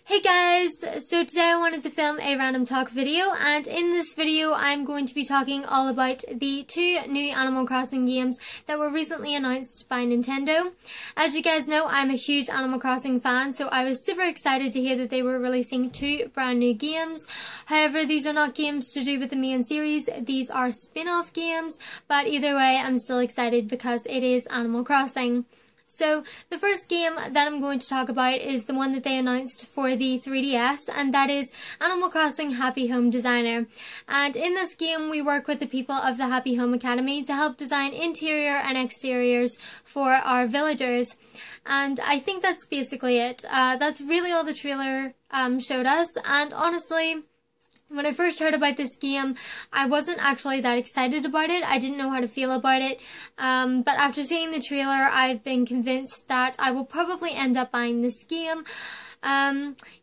Hey guys, so today I wanted to film a random talk video, and in this video I'm going to be talking all about the two new Animal Crossing games that were recently announced by Nintendo. As you guys know, I'm a huge Animal Crossing fan, so I was super excited to hear that they were releasing two brand new games. However, these are not games to do with the main series, these are spin-off games, but either way I'm still excited because it is Animal Crossing. So the first game that I'm going to talk about is the one that they announced for the 3DS, and that is Animal Crossing Happy Home Designer. And in this game we work with the people of the Happy Home Academy to help design interior and exteriors for our villagers. And I think that's basically it. That's really all the trailer showed us, and honestly, when I first heard about this game, I wasn't actually that excited about it. I didn't know how to feel about it. But after seeing the trailer, I've been convinced that I will probably end up buying this game.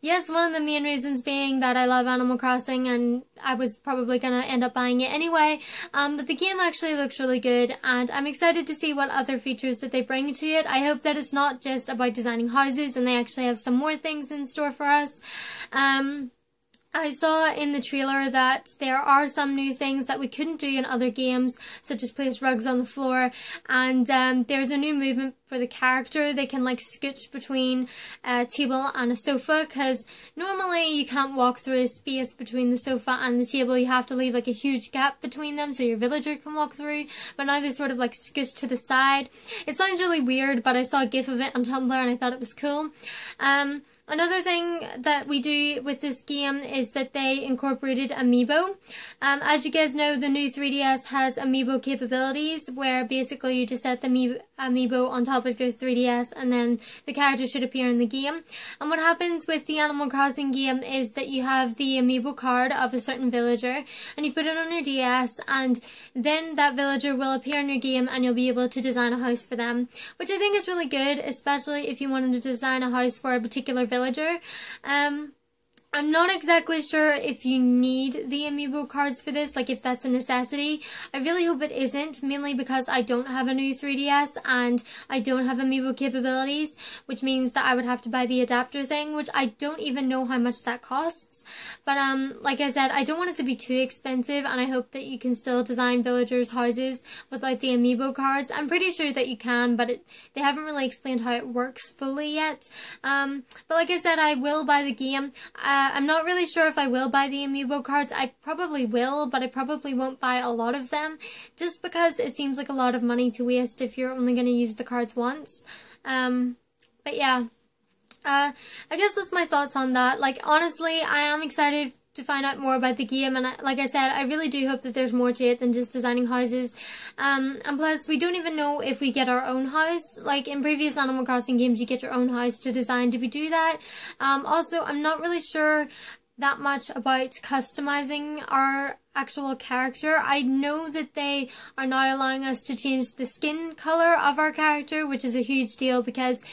Yes, one of the main reasons being that I love Animal Crossing, and I was probably going to end up buying it anyway. But the game actually looks really good, and I'm excited to see what other features that they bring to it. I hope that it's not just about designing houses, and they actually have some more things in store for us. I saw in the trailer that there are some new things that we couldn't do in other games, such as place rugs on the floor, and there's a new movement for the character. They can like scooch between a table and a sofa, because normally you can't walk through a space between the sofa and the table. You have to leave like a huge gap between them so your villager can walk through, but now they're sort of like scooched to the side. It sounds really weird, but I saw a gif of it on Tumblr and I thought it was cool. Another thing that we do with this game is that they incorporated Amiibo. As you guys know, the new 3DS has Amiibo capabilities, where basically you just set the Amiibo on top of your 3DS and then the character should appear in the game. And what happens with the Animal Crossing game is that you have the Amiibo card of a certain villager and you put it on your DS, and then that villager will appear in your game and you'll be able to design a house for them, which I think is really good, especially if you wanted to design a house for a particular villager. I'm not exactly sure if you need the Amiibo cards for this, like if that's a necessity. I really hope it isn't, mainly because I don't have a new 3DS and I don't have Amiibo capabilities, which means that I would have to buy the adapter thing, which I don't even know how much that costs. But like I said, I don't want it to be too expensive, and I hope that you can still design villagers' houses without the Amiibo cards. I'm pretty sure that you can, but they haven't really explained how it works fully yet. But like I said, I will buy the game. I'm not really sure if I will buy the Amiibo cards. I probably will, but I probably won't buy a lot of them, just because it seems like a lot of money to waste if you're only going to use the cards once. But yeah, I guess that's my thoughts on that. Like, honestly, I am excited to find out more about the game, and like I said, I really do hope that there's more to it than just designing houses. And plus, we don't even know if we get our own house. Like in previous Animal Crossing games, you get your own house to design. Do we do that? Also, I'm not really sure that much about customizing our actual character. I know that they are now allowing us to change the skin color of our character, which is a huge deal because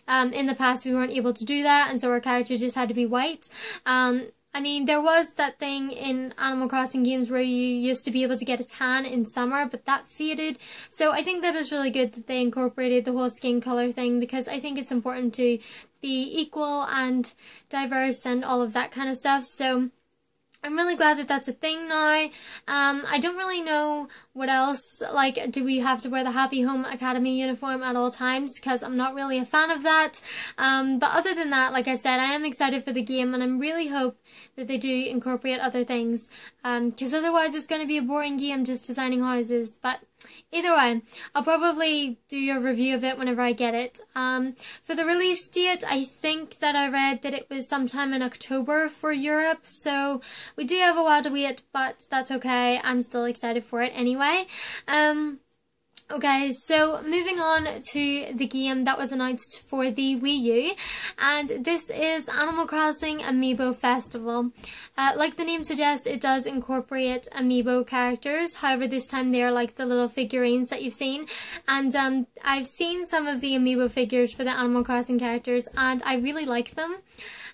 in the past we weren't able to do that, and so our character just had to be white. I mean, there was that thing in Animal Crossing games where you used to be able to get a tan in summer, but that faded. So I think that is really good that they incorporated the whole skin color thing, because I think it's important to be equal and diverse and all of that kind of stuff. So I'm really glad that that's a thing now. I don't really know what else, like, do we have to wear the Happy Home Academy uniform at all times, because I'm not really a fan of that. But other than that, like I said, I am excited for the game, and I really hope that they do incorporate other things, because otherwise it's going to be a boring game just designing houses. But either way, I'll probably do a review of it whenever I get it. For the release date, I think that I read that it was sometime in October for Europe, so we do have a while to wait, but that's okay. I'm still excited for it anyway. Okay, so moving on to the game that was announced for the Wii U, and this is Animal Crossing Amiibo Festival. Like the name suggests, it does incorporate Amiibo characters, however this time they are like the little figurines that you've seen, and I've seen some of the Amiibo figures for the Animal Crossing characters, and I really like them.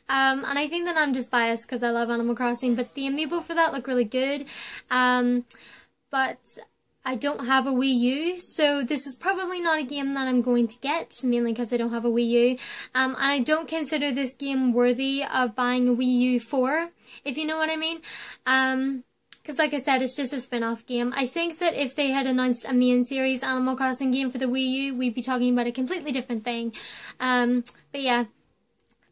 And I think that I'm just biased because I love Animal Crossing, but the Amiibo for that look really good. But I don't have a Wii U, so this is probably not a game that I'm going to get, mainly because I don't have a Wii U. And I don't consider this game worthy of buying a Wii U for, if you know what I mean. Because like I said, it's just a spin-off game. I think that if they had announced a main series Animal Crossing game for the Wii U, we'd be talking about a completely different thing. But yeah.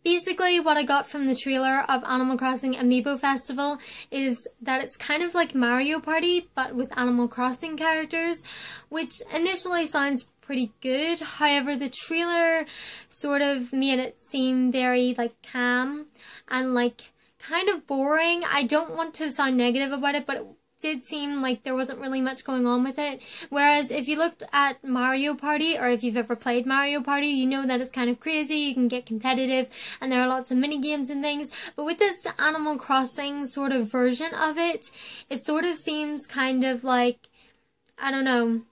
Basically, what I got from the trailer of Animal Crossing Amiibo Festival is that it's kind of like Mario Party, but with Animal Crossing characters, which initially sounds pretty good. However, the trailer sort of made it seem very, like, calm and, like, kind of boring. I don't want to sound negative about it, but it did seem like there wasn't really much going on with it. Whereas if you looked at Mario Party, or if you've ever played Mario Party, you know that it's kind of crazy, you can get competitive, and there are lots of mini games and things. But with this Animal Crossing sort of version of it, it sort of seems kind of like, I don't know,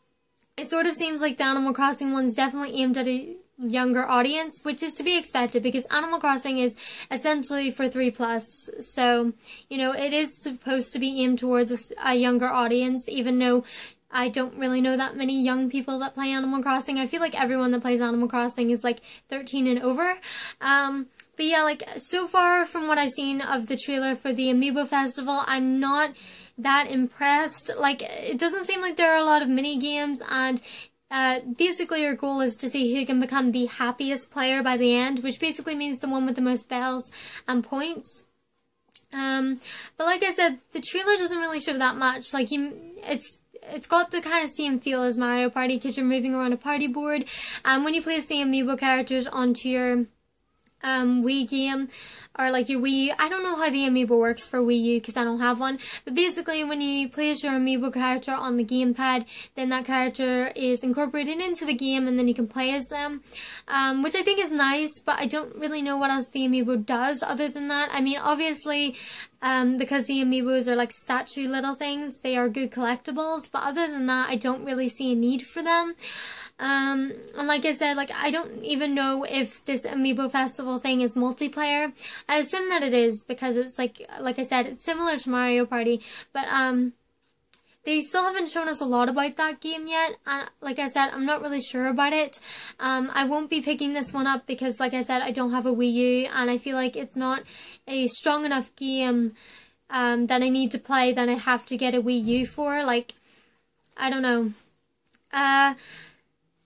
it sort of seems like the Animal Crossing one's definitely aimed at a younger audience, which is to be expected because Animal Crossing is essentially for 3+. So, you know, it is supposed to be aimed towards a younger audience, even though I don't really know that many young people that play Animal Crossing. I feel like everyone that plays Animal Crossing is like 13 and over. But yeah, like so far from what I've seen of the trailer for the Amiibo Festival, I'm not that impressed. Like, it doesn't seem like there are a lot of mini games, and basically your goal is to see who can become the happiest player by the end, which basically means the one with the most bells and points. But like I said, the trailer doesn't really show that much. Like, it's got the kind of same feel as Mario Party because you're moving around a party board, and when you place the Amiibo characters onto your Wii game, or like your Wii U. I don't know how the Amiibo works for Wii U because I don't have one, but basically when you place your Amiibo character on the gamepad, then that character is incorporated into the game and then you can play as them, which I think is nice, but I don't really know what else the Amiibo does other than that. I mean, obviously, because the Amiibos are like statue little things, they are good collectibles, but other than that, I don't really see a need for them. And like I said, like, I don't even know if this Amiibo Festival thing is multiplayer. I assume that it is because it's like I said, it's similar to Mario Party, but they still haven't shown us a lot about that game yet. Like I said, I'm not really sure about it. I won't be picking this one up because, like I said, I don't have a Wii U, and I feel like it's not a strong enough game that I need to play that I have to get a Wii U for. Like, I don't know.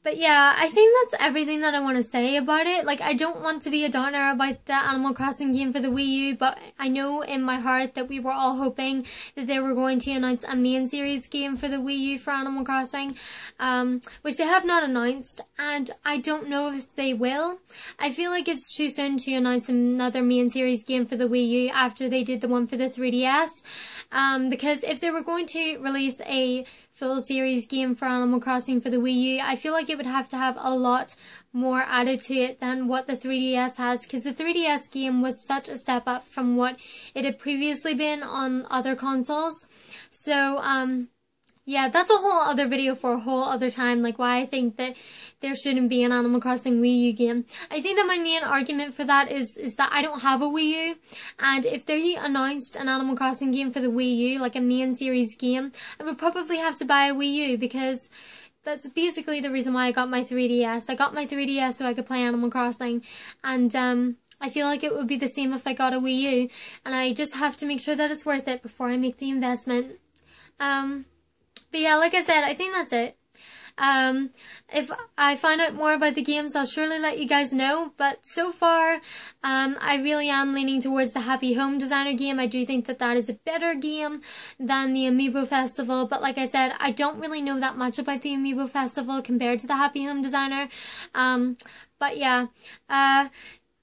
But yeah, I think that's everything that I want to say about it. Like, I don't want to be a downer about the Animal Crossing game for the Wii U, but I know in my heart that we were all hoping that they were going to announce a main series game for the Wii U for Animal Crossing, which they have not announced, and I don't know if they will. I feel like it's too soon to announce another main series game for the Wii U after they did the one for the 3DS, because if they were going to release a full series game for Animal Crossing for the Wii U, I feel like it would have to have a lot more added to it than what the 3DS has, because the 3DS game was such a step up from what it had previously been on other consoles. So, yeah, that's a whole other video for a whole other time, like why I think that there shouldn't be an Animal Crossing Wii U game. I think that my main argument for that is that I don't have a Wii U, and if they announced an Animal Crossing game for the Wii U, like a main series game, I would probably have to buy a Wii U, because that's basically the reason why I got my 3DS. I got my 3DS so I could play Animal Crossing, and I feel like it would be the same if I got a Wii U, and I just have to make sure that it's worth it before I make the investment. But yeah, like I said, I think that's it. If I find out more about the games, I'll surely let you guys know. But so far, I really am leaning towards the Happy Home Designer game. I do think that that is a better game than the Amiibo Festival. But like I said, I don't really know that much about the Amiibo Festival compared to the Happy Home Designer. But yeah,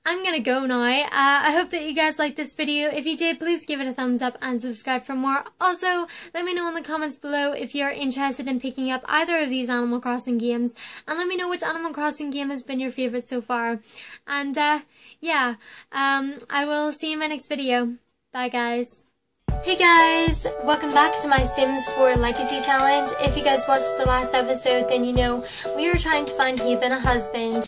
I'm gonna go now. I hope that you guys liked this video. If you did, please give it a thumbs up and subscribe for more. Also, let me know in the comments below if you're interested in picking up either of these Animal Crossing games. And let me know which Animal Crossing game has been your favourite so far. And, yeah, I will see you in my next video. Bye, guys. Hey guys, welcome back to my Sims 4 Legacy Challenge. If you guys watched the last episode, then you know we were trying to find Haven a husband.